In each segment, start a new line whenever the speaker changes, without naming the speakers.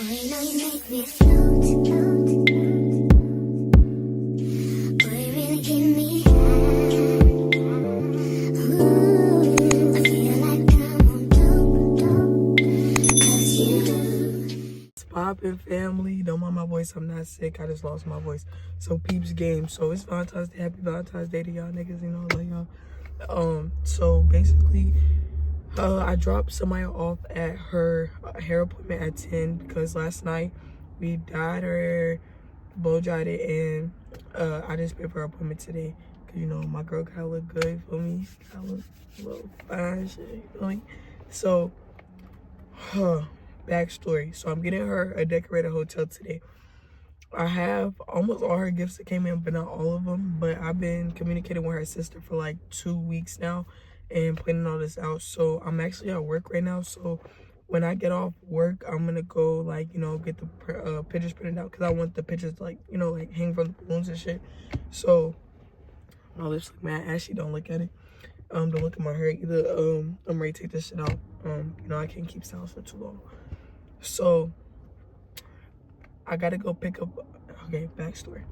know you make me float, float. Boy, you really give me high. Ooh, I feel like I'm on dope, dope. 'Cause you.
It's poppin', family. Don't mind my voice. I'm not sick. I just lost my voice. So peeps game. So it's Valentine's Day. Happy Valentine's Day to y'all niggas. You know, I love y'all. So basically, I dropped somebody off at her hair appointment at 10 because last night we dyed her hair, blow dried it, and I just paid for her appointment today. Cause you know my girl gotta look good for me. Gotta look a little fine shit, you feel me? So, backstory. So I'm getting her a decorated hotel today. I have almost all her gifts that came in, but not all of them. But I've been communicating with her sister for like 2 weeks now and planning all this out. So I'm actually at work right now. So when I get off work, I'm gonna go like, you know, get the pictures printed out because I want the pictures like, you know, like hang from the balloons and shit. So my lips look mad ashy. Don't look at it. Don't look at my hair either. I'm ready to take this shit out. You know, I can't keep styles for too long. So I gotta go pick up. Okay, backstory.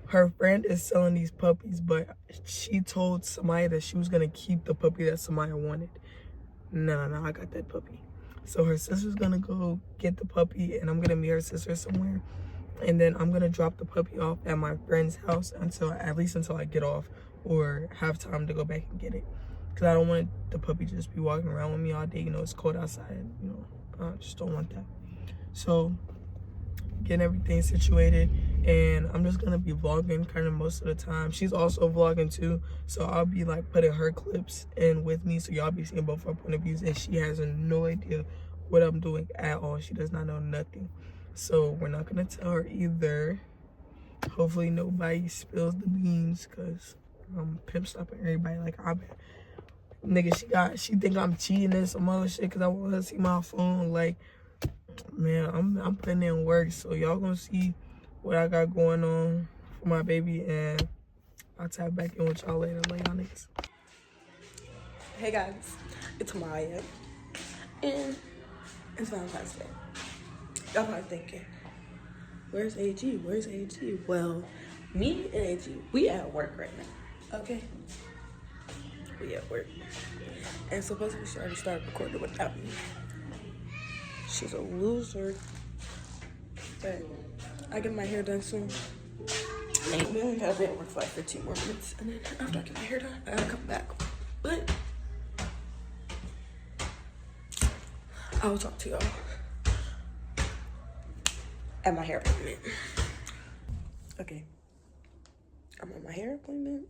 Her friend is selling these puppies, but she told Samaya that she was gonna keep the puppy that Samaya wanted. No, I got that puppy. So her sister's gonna go get the puppy, and I'm gonna meet her sister somewhere, and then I'm gonna drop the puppy off at my friend's house until I get off or have time to go back and get it. Cause I don't want the puppy to just be walking around with me all day. You know, it's cold outside. You know, I just don't want that. So getting everything situated, and I'm just gonna be vlogging kind of most of the time. She's also vlogging too, so I'll be like putting her clips in with me, so y'all be seeing both our point of views, and she has no idea what I'm doing at all. She does not know nothing, so we're not gonna tell her either. Hopefully nobody spills the beans, because I'm pimp stopping everybody like I've been. Nigga, she think I'm cheating and some other shit because I want her to see my phone. Like, man, I'm putting in work, so y'all gonna see what I got going on for my baby, and I'll tap back in with y'all later. Love y'all niggas.
Hey guys, it's Maya, and it's Valentine's Day. Y'all probably thinking, where's AG? Where's AG? Well, me and AG, we at work right now, okay? We at work. And supposedly she already started recording without me. She's a loser. But I get my hair done soon. And we only gotta be at work for like 15 more minutes. And then after I get my hair done, I gotta come back. But I will talk to y'all at my hair appointment. Okay. I'm on my hair appointment.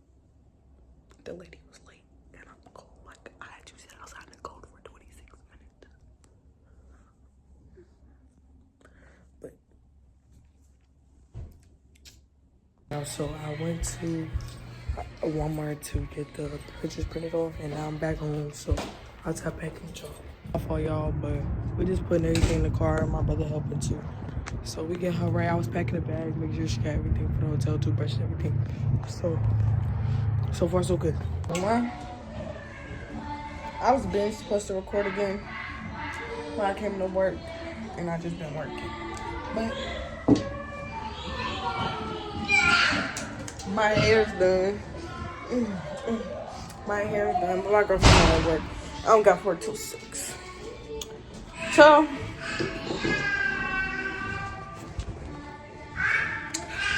The lady was late. And I'm cold. Like, I had to sit outside in the cold for 26 minutes. But
So I went to Walmart to get the pictures printed off, and now I'm back home, so I'll tap back in with y'all. Off all y'all, but we just putting everything in the car, and my brother helping too. So we get her right. I was packing the bag, making sure she got everything for the hotel, toothbrush and everything. So far so good.
I was been supposed to record again when I came to work, and I just been working. But my hair's done. My hair's done, but my girlfriend's not at work. I don't got work till 6. So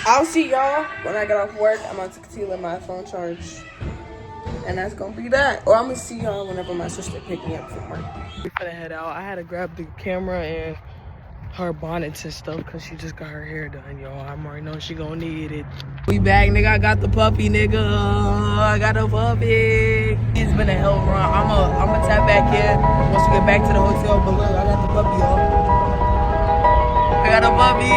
I'll see y'all when I get off work. I'm about to continue let my phone charge. And that's gonna be that. Or I'm gonna see y'all whenever my sister pick me up from work.
We finna head out. I had to grab the camera and her bonnets and stuff because she just got her hair done, y'all. I'm already know she gonna need it. We back, nigga. I got the puppy, nigga. I got the puppy. It's been a hell run. I'ma tap back in once we get back to the hotel. But look, I got the puppy, y'all. I got a puppy.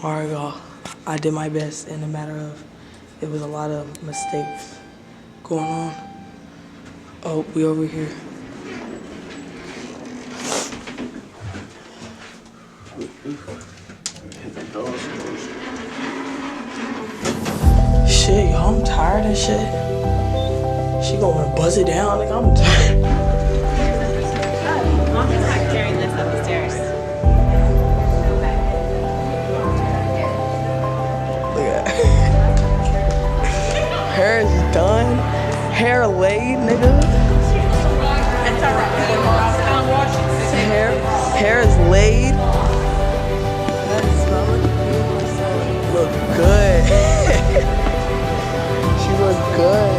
Alright, y'all. I did my best in a matter of, it was a lot of mistakes going on. Oh, we over here. Shit, y'all, I'm tired of shit. She gonna wanna buzz it down, like I'm tired.
Mom is not carrying this up the stairs.
Look at that. Hair is done. Hair laid, nigga.
It's alright.
Hair is laid. Look good. She look good.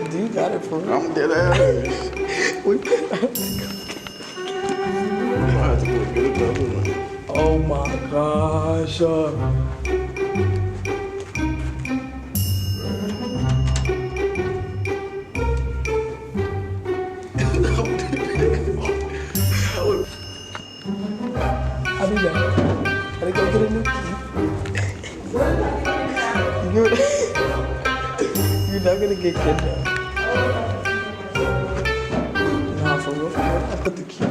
Do you got it for real?
I'm dead ass.
We
I have to go get it done.
Oh my gosh. I'll be back. Gotta go get a new key. You're not gonna get kidnapped. Nah, for real. I put the key.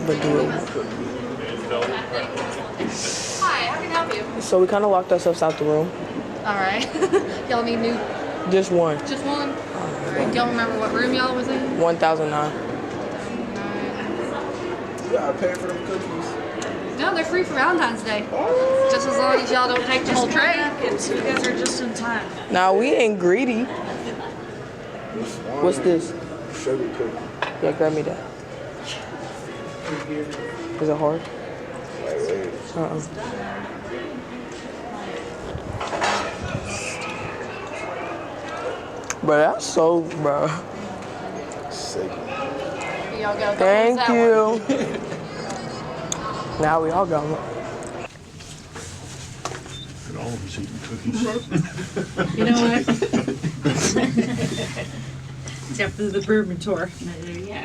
But do it.
Hi, how can I help you?
So we kind of locked ourselves out the room.
All right. Y'all need new,
Just one.
just one? All right. Y'all remember what room y'all was in?
1009.
You gotta pay for them cookies.
No, they're free for Valentine's Day. Just as long as y'all don't take the whole tray.
Napkins. You guys are just in time.
Nah, we ain't greedy. What's this?
Sugar cookie.
Yeah, grab me that. Is it hard?
Wait.
Bro, that's so, bro.
Sick.
Y'all go.
Thank you. Now we all got one.
Look at all of us eating cookies.
You know what? Except for the bourbon tour. There you go.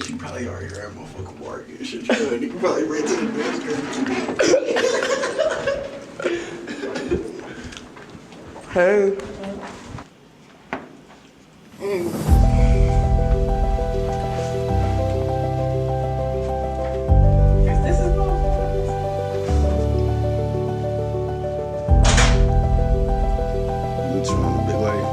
She probably already heard motherfucking bark and shit. You can probably rent to the best.
Hey.
This is
You turn on the big light.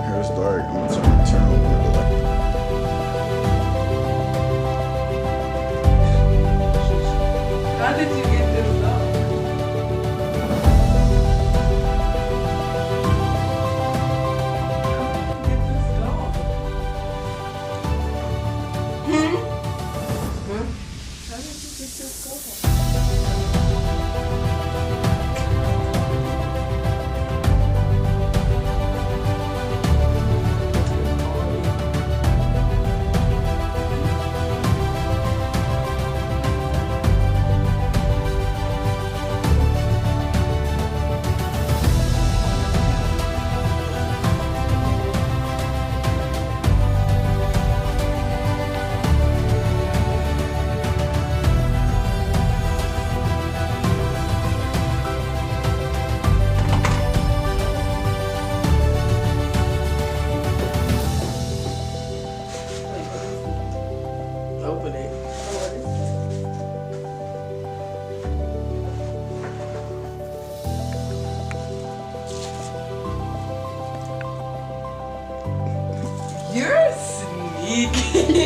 Hair's dark. I'm gonna turn on the big light.
How did you get this up?
Open it. You're sneaky.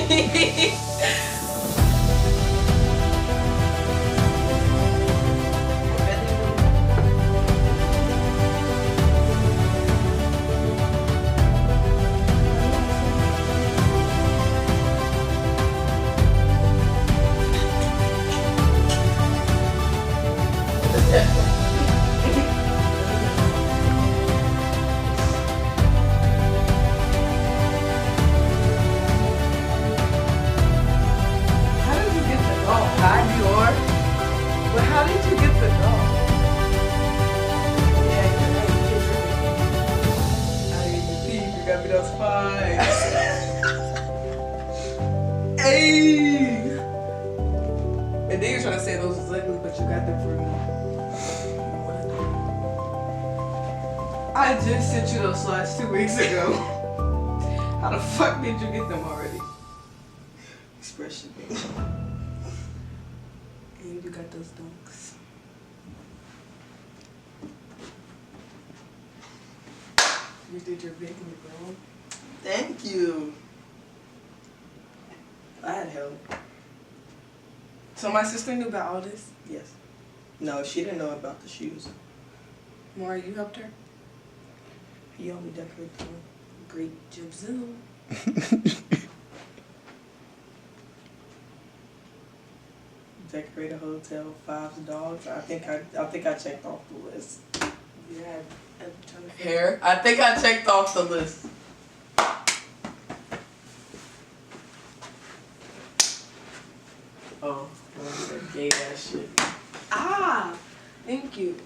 the broom. I just sent you those slides 2 weeks ago. How the fuck did you get them already? Expression. And you got those dunks. You did your big one, bro.
Thank you. I had help.
So my sister knew about all this?
Yes. No, she didn't know about the shoes.
Maury, you helped her?
He helped me decorate the room.
Great job, Zil.
Decorate a hotel, 5 dogs. I think I checked off the list.
Yeah, I'm trying to
Hair. I think I checked off the list. Oh, that gay ass shit.
Ah! Thank you.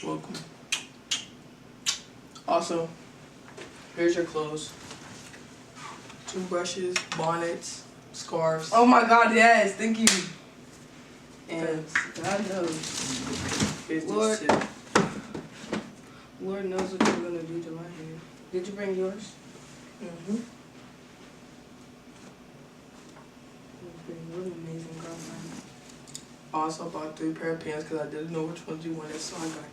Welcome. Also, here's your clothes. Toothbrushes, bonnets, scarves.
Oh my god, yes, thank you.
And
God knows.
here's
Lord.
this shit.
Lord knows what you're gonna do to my hair. Did you bring yours?
Mm-hmm.
What an amazing girlfriend.
I also bought 3 pair of pants because I didn't know which ones you wanted, so I got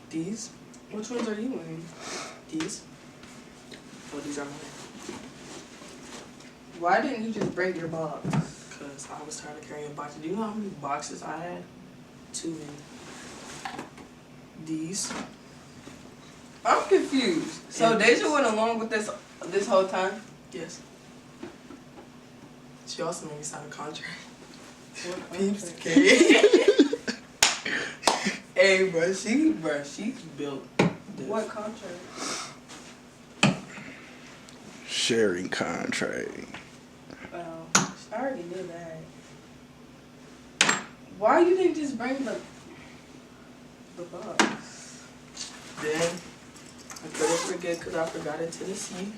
these,
Which ones are you wearing?
these. Oh, these are mine.
Why didn't you just bring your box?
Because I was tired of carrying boxes. Do you know how many boxes I had? Too many. These.
I'm confused. So Deja went along with this whole time?
Yes. She also made me sign a contract.
What
Peeps,
contract?
okay. Hey, bro, she's built this.
What contract?
Sharing contract.
Well, I already knew that. Why you didn't just bring the box?
Then I couldn't forget because I forgot it to the sea.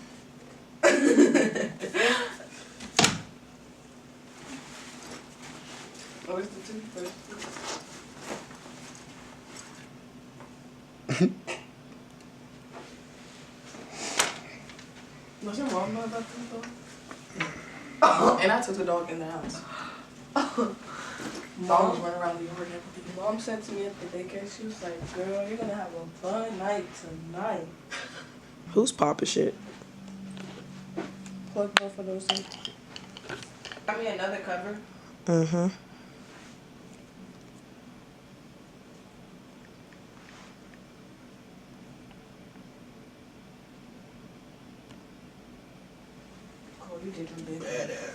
Where's the toothbrush? Does your mom know about this dog?
And I took the dog in the house. Dog was running around the yard and everything.
Mom said to me at the daycare, she was like, girl, you're gonna have a fun night tonight.
Who's popping shit?
Plug both of those in. Got me another cover.
Mm-hmm.
Oh, you did your big one.
Badass.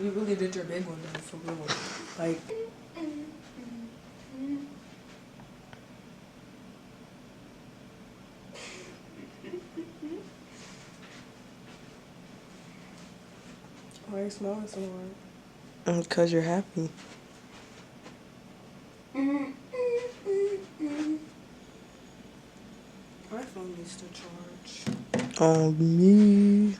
You really did your big one though, for real. Like, why are you smiling so hard?
Because you're happy.
My phone needs to charge.
On me.